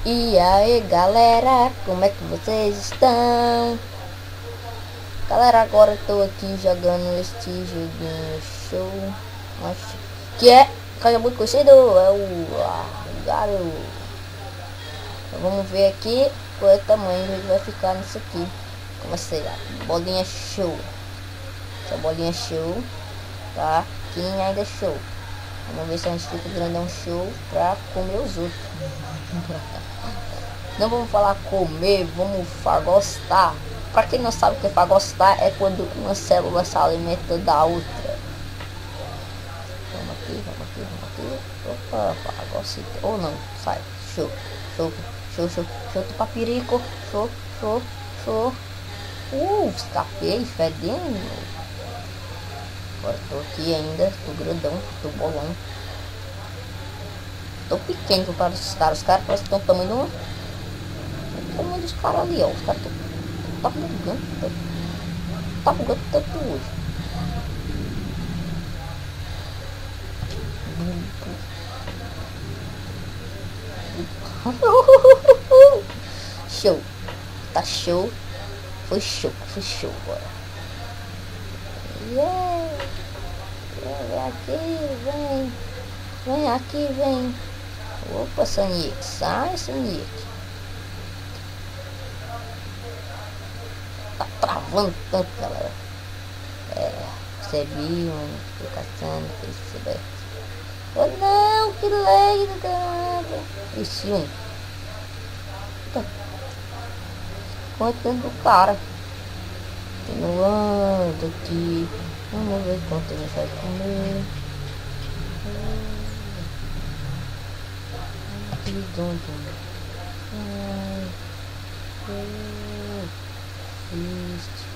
E aí galera, como é que vocês estão? Galera, agora eu tô aqui jogando este joguinho show, acho que é muito conhecido, é o Garo. Então, vamos ver aqui qual é o tamanho que ele vai ficar nisso aqui. Comecei a bolinha show, essa bolinha show, tá? Quem ainda é show. Vamos ver se a gente fica grandão show pra comer os outros. Não vamos falar comer, vamos fagostar. Para quem não sabe o que é fagostar, é quando uma célula se alimenta da outra. Vamos aqui, vamos aqui, vamos aqui. Opa, fagocita. Ou não, sai. Show, show, show, show, show do papirico. Show, show, show. Escapei, fedendo. Agora tô aqui ainda, tô grandão, tô bolão. Tô pequeno comparado com os caras. Os caras parecem que estão tamanho dos caras ali, ó. Os caras tá bugando. Tá bugando tanto hoje. Show. Tá show. Foi show agora. Yeah. Vem aqui, vem. Vem aqui, vem. Opa, Sonic. Sai, Sonic. Tá travando tanto, galera. Recebi uma explicação no Facebook. Oh não, que lag do caramba. Esse um. Contando do cara. Continuando aqui. Vamos ver quanto a gente vai comer.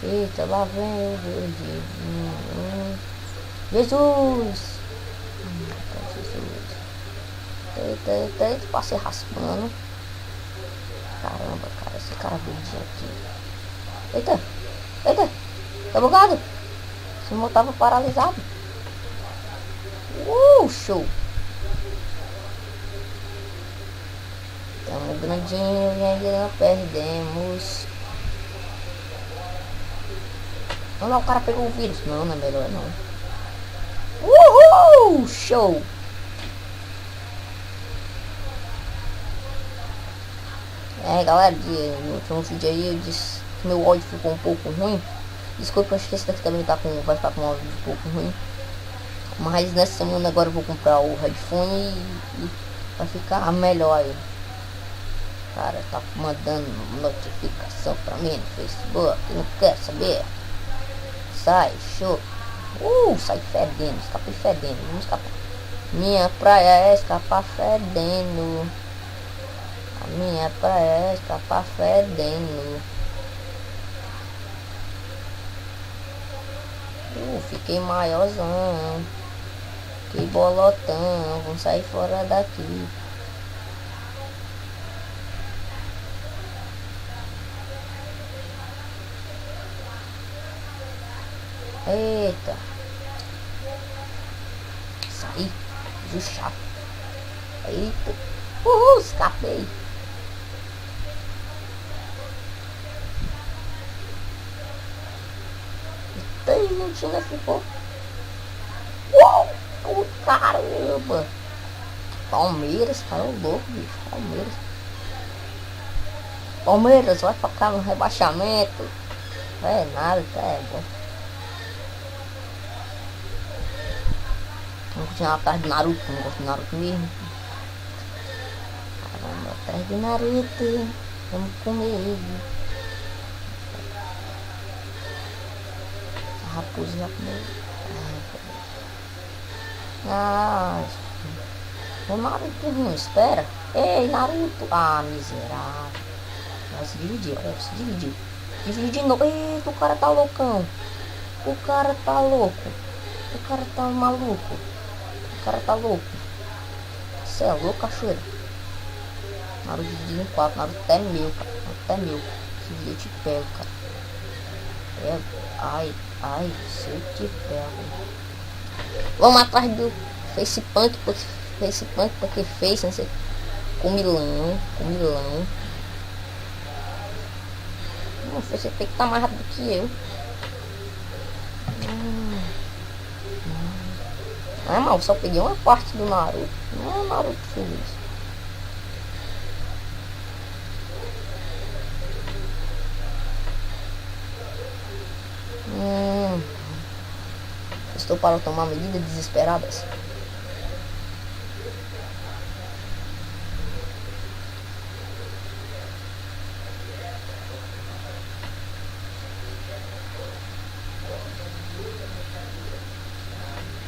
Eita, lá vem o verde. Jesus! Eita, passei raspando. Caramba, cara, esse cara verdinho aqui. Eita, tá bugado? Esse motor tava paralisado. Show! Estamos grandinho e ainda não perdemos. Não, o cara pegou o vírus. Não é melhor não. Uhul! Show! Galera, no último vídeo aí eu disse que meu áudio ficou um pouco ruim. Desculpa, acho que esse daqui também vai ficar com um áudio um pouco ruim. Mas nessa semana agora eu vou comprar o headphone e vai ficar melhor aí. Cara, tá mandando notificação pra mim no Facebook, não quer saber? Sai, show. Sai fedendo, escapei fedendo, vamos escapar. Minha praia é escapar fedendo. A minha praia é escapar fedendo. Fiquei maiorzão. Que bolotão, vamos sair fora daqui. Eita. Saí. Do chato. Eita. Escapei. 3 minutinhos ficou. Caramba. Palmeiras, cara, louco, bicho. Palmeiras vai ficar no rebaixamento. Não é nada, tá bom. Vamos continuar atrás do Naruto, não gosto do Naruto mesmo. Caramba, atrás do Naruto. Vamos comer ele. A raposa já comeu. O Naruto não espera. Ei, Naruto. Miserável. Vai se dividir, olha, se dividiu. Dividiu de novo. Eita, o cara tá loucão. O cara tá louco. O cara tá maluco. O cara tá louco. Você é louco, cachoeira. Naruto dividiu em 4. Naruto até meu, cara. Até meu. Se eu te pego, cara. Ai, se eu te pego. Vamos atrás do Facepunk, porque fez, não sei. comilão, comilão. Você tem que estar mais rápido que eu. Ah, mas só peguei uma parte do Naruto. Não é Naruto feliz. Estou para tomar medidas desesperadas.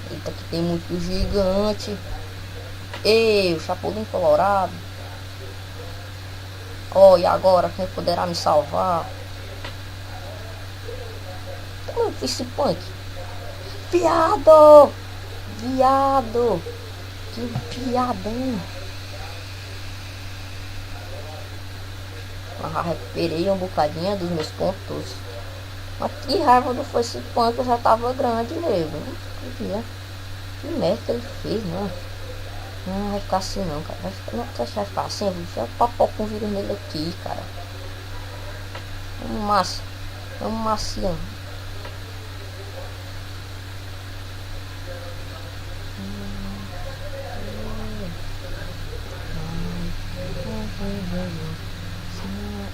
Eita, que tem muito gigante. Ei, o Chapolin Colorado. Oh, e agora? Quem poderá me salvar? Como eu fiz esse punk? Viado! Viado! Que viadão! Ah, recuperei um bocadinho dos meus pontos. Mas que raiva do foi esse punk, eu já tava grande, nego. Que merda que ele fez, não. Não vai ficar assim não, cara. Vai ficar assim, eu vou enfiar o papel com vírus nele aqui, cara. Vamos macião.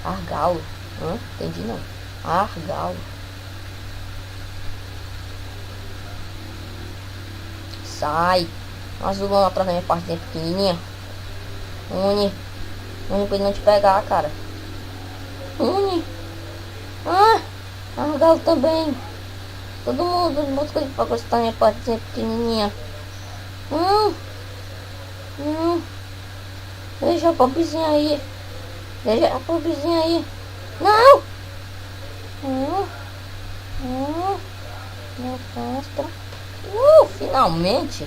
Argalo. Hã? Entendi não. Argalo. Sai. Azulão atrás da minha partezinha pequenininha. Uni pra ele não te pegar, cara. Uni. Ah, Argalo também. Todo mundo busca pra gostar da minha partezinha pequenininha. Deixa a pobrezinha aí. Deixa a pobrezinha aí. Não! Meu costa. Finalmente.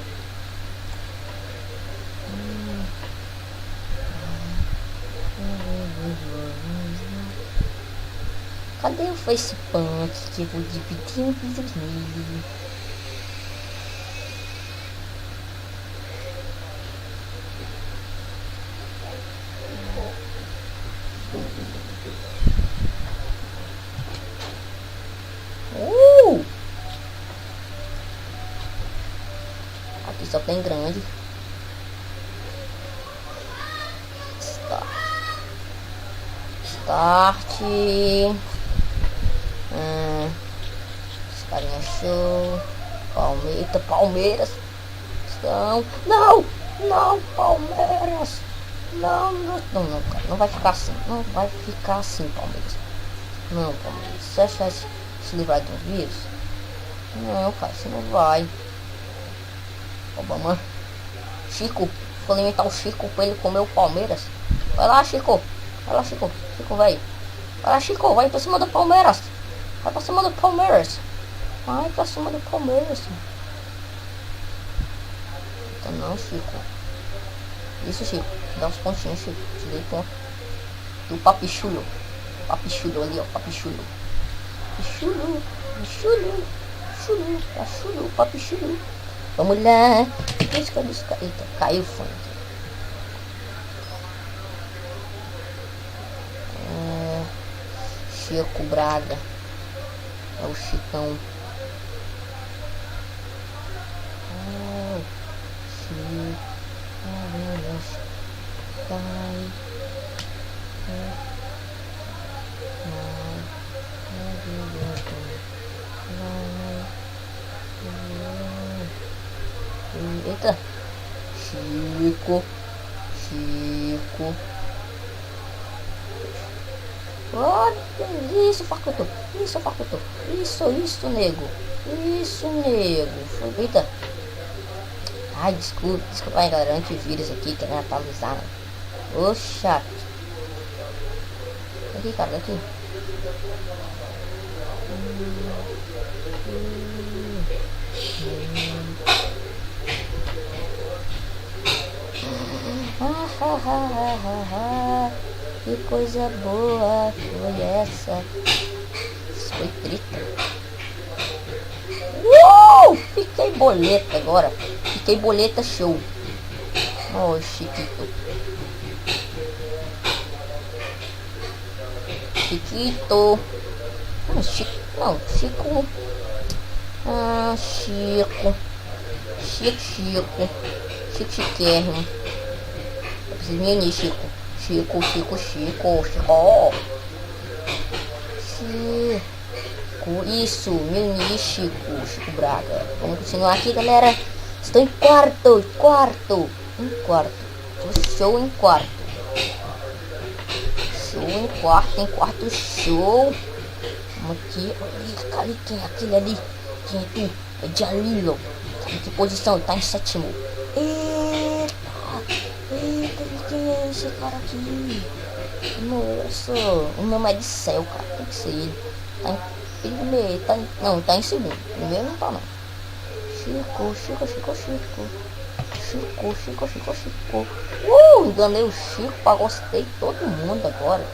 Cadê o face punk que eu vou dividir um vídeo nele? Aqui só tem grande. Start. Esse carinha show. Palmeiras. Não, Palmeiras. Não, cara. Não vai ficar assim. Não vai ficar assim, Palmeiras. Não, Palmeiras. Você acha se livrar dos vírus? Não, cara, você não vai. Obama. Chico. Vou alimentar o Chico pra ele comer o Palmeiras. Vai lá, Chico. Chico, velho. Vai lá, Chico. Vai pra cima do Palmeiras. Vai pra cima do Palmeiras. Então não, Chico. Isso, Chico. Dá uns pontinhos, Chico. Te dei ponto. Do papichulo. Papichulo ali, ó. Papichulo. Papichulo. Vamos lá. Busca. Eita, caiu o fone. Chico Braga. É o Chicão. Chico. Eita. Chico. Olha isso, Facuto. Isso, nego. Foi, eita. Ai, desculpa aí, galera. Antivírus aqui, querendo atualizar. Ô, chato. Aqui, cara, aqui. Que coisa boa foi essa. Isso foi treta. Fiquei boleta agora. Fiquei boleta show. Oh, Chiquito. Chiquito. Não, Chico. Chico. Chico. Chiquérrimo. Eu preciso me unir, Chico. Chico. Chico. Isso, me unir, Chico Braga. Vamos continuar aqui, galera. Estou em quarto. Show em quarto. Em quarto show. Vamos aqui. Olha quem é aquele ali? Quem é tu? É Jalilo. Em que posição? Ele tá em sétimo. Eita, quem é esse cara aqui? Nossa, o nome é de céu, cara. Tem que ser ele. Tá em primeiro, tá em segundo. Primeiro não tá não. Chico. Enganei o Chico, gostei todo mundo agora.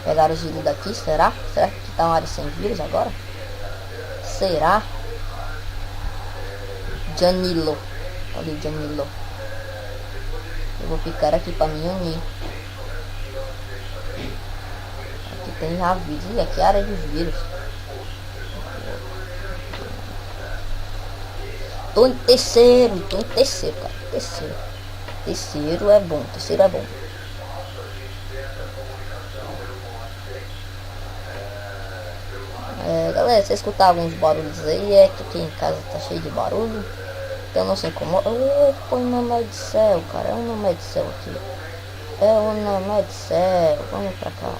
Pegaram o giro daqui, será? Será que tá uma área sem vírus agora? Será? Janilo. Olha o Janilo. Eu vou ficar aqui pra me unir. Aqui tem já vírus. E aqui é a área dos vírus. Tô em terceiro, cara. Terceiro é bom. Galera, se escutar alguns barulhos aí, é que aqui em casa tá cheio de barulho. Então não se incomoda. Põe o nome de céu, cara. É um nome de céu aqui. Vamos pra cá.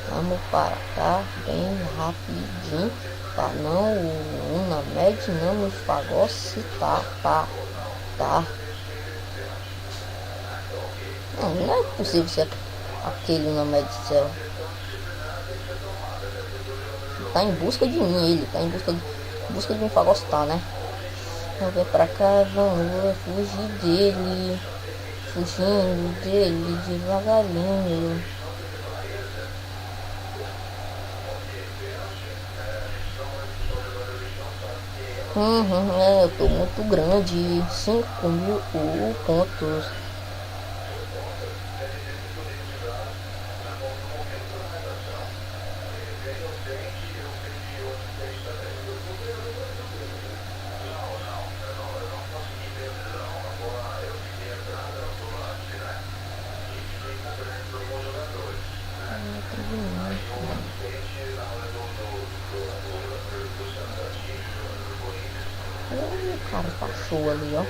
Vamos para cá, bem rapidinho. Tá, não, o Unamed não me fagocitar, tá. Não é possível ser aquele Unamed céu. Tá em busca de mim, ele tá em busca de me fagocitar, né? Vamos ver pra cá, vamos fugir dele. Fugindo dele devagarinho. Eu tô muito grande. 5.000 pontos. Cara, passou ali, ó.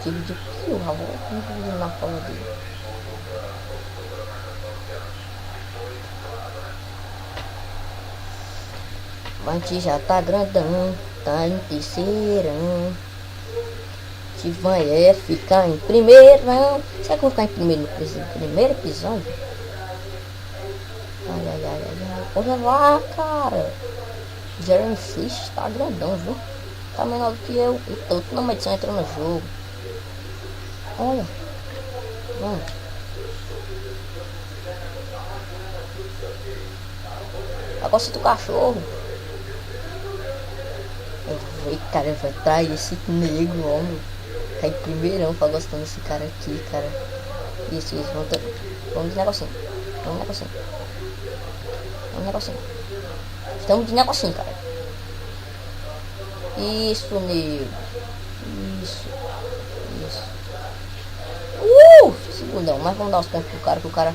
Tive de kill, já vou na cola dele. A gente já tá grandão, tá em terceirão. A gente vai ficar em primeirão. Será que eu vou ficar em primeiro episódio? Ai. Olha lá, cara. Jeremy Fish tá grandão, viu? Tá menor do que eu. E tô na medição entrando no jogo. Olha. Vamos. Agora do cachorro. Cara, vai trair esse negro, homem. Tá em primeirão, tá gostando desse cara aqui, cara. Isso. Vamos de negocinho. Estamos de negocinho, cara. Isso, nego. Isso. Segundão, mas vamos dar os pontos pro cara, que o cara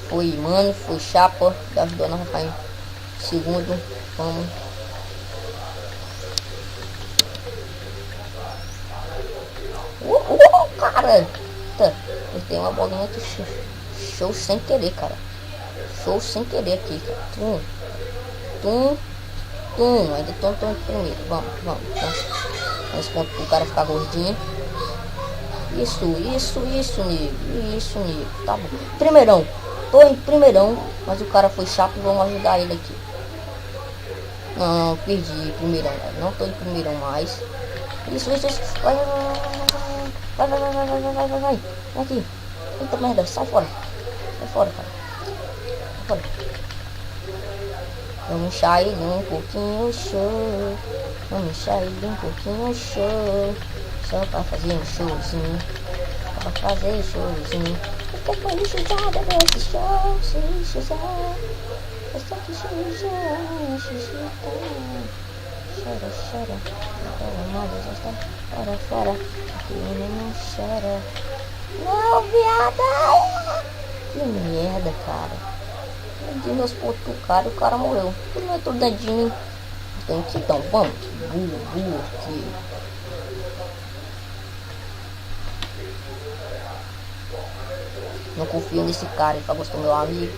foi chapa, ajudou nós a ficar em segundo. Vamos. Cara! Ele tem uma bolinha de show sem querer, cara. Show sem querer aqui, cara. Ainda tô em primeiro. Vamos. Vamos ponto pro cara ficar gordinho. Isso, nego. Tá bom. Primeirão. Tô em primeirão, mas o cara foi chato. Vamos ajudar ele aqui. Não, perdi primeirão. Não tô em primeirão mais. Isso. Vai. Aqui. Eita merda, sai fora, cara. Vamos sair um pouquinho show. Vamos sair um pouquinho show. Só pra fazer um showzinho. Só pra fazer showzinho. Fica com lixizada desse show. Se lixizar. Essa que chora. Chora, chora. Chora, moda já está. Chora, chora. Que não chora. Não, viada. Que merda, cara. Perdi meus pontos pro cara e o cara morreu. Ele não entrou dentro de mim. Então vamos. Burro aqui. Não confio nesse cara, ele tá gostando do meu amigo.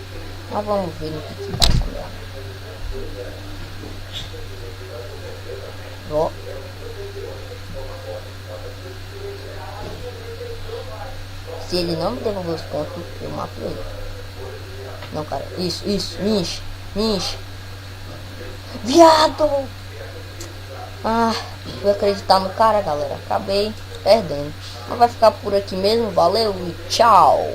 Mas vamos ver no que dá essa merda. Ó. Se ele não me devolver os pontos, eu mato ele. Não, cara. Isso. Minche. Viado! Ah, fui acreditar no cara, galera. Acabei perdendo. Mas vai ficar por aqui mesmo. Valeu e tchau!